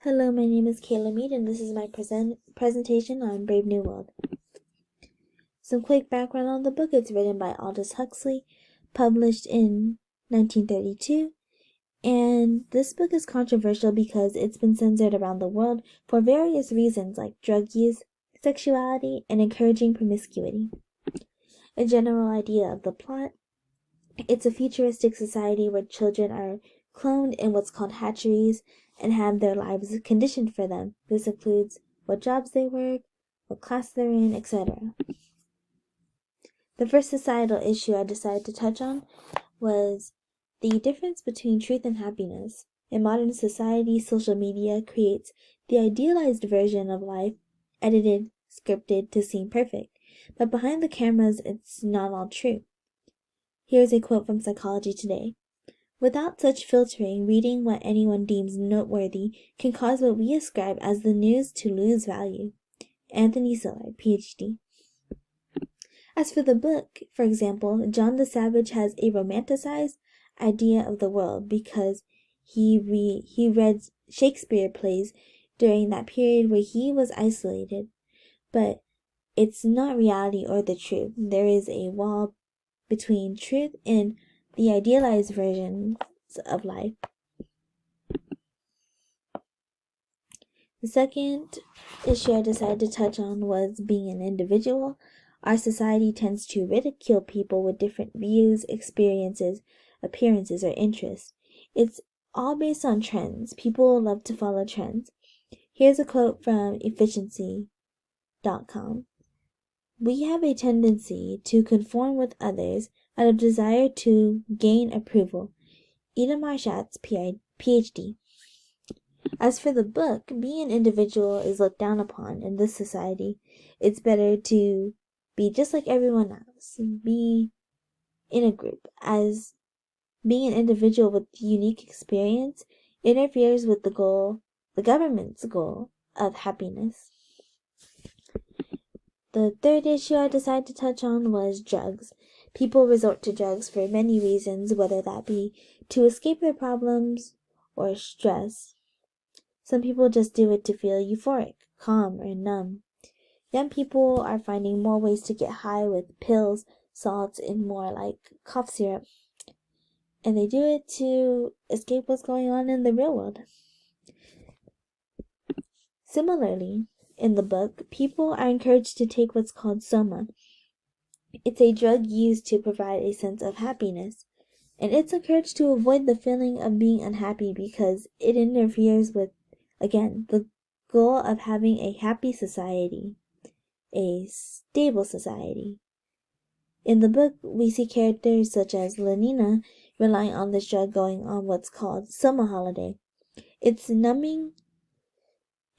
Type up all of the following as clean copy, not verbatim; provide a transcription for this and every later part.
Hello, my name is Kayla Mead, and this is my presentation on Brave New World. Some quick background on the book. It's written by Aldous Huxley, published in 1932, and this book is controversial because it's been censored around the world for various reasons like drug use, sexuality, and encouraging promiscuity. A general idea of the plot: it's a futuristic society where children are cloned in what's called hatcheries and have their lives conditioned for them. This includes what jobs they work, what class they're in, etc. The first societal issue I decided to touch on was the difference between truth and happiness. In modern society, social media creates the idealized version of life, edited, scripted to seem perfect. But behind the cameras, it's not all true. Here's a quote from Psychology Today. Without such filtering, reading what anyone deems noteworthy can cause what we ascribe as the news to lose value. Anthony Siller, PhD. As for the book, for example, John the Savage has a romanticized idea of the world because he read Shakespeare plays during that period where he was isolated. But it's not reality or the truth. There is a wall between truth and the idealized versions of life. The second issue I decided to touch on was being an individual. Our society tends to ridicule people with different views, experiences, appearances, or interests. It's all based on trends. People love to follow trends. Here's a quote from efficiency.com. We have a tendency to conform with others out of desire to gain approval. Itamar Schatz, PhD. As for the book, being an individual is looked down upon in this society. It's better to be just like everyone else, be in a group, as being an individual with unique experience interferes with the government's goal of happiness. The third issue I decided to touch on was drugs. People resort to drugs for many reasons, whether that be to escape their problems or stress. Some people just do it to feel euphoric, calm, or numb. Young people are finding more ways to get high with pills, salts, and more like cough syrup. And they do it to escape what's going on in the real world. Similarly, in the book, people are encouraged to take what's called soma. It's a drug used to provide a sense of happiness. And it's encouraged to avoid the feeling of being unhappy because it interferes with, again, the goal of having a happy society, a stable society. In the book, we see characters such as Lenina relying on this drug going on what's called summer holiday. It's numbing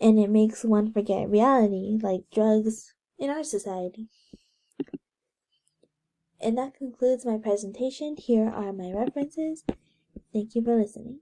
and it makes one forget reality, like drugs in our society. And that concludes my presentation. Here are my references. Thank you for listening.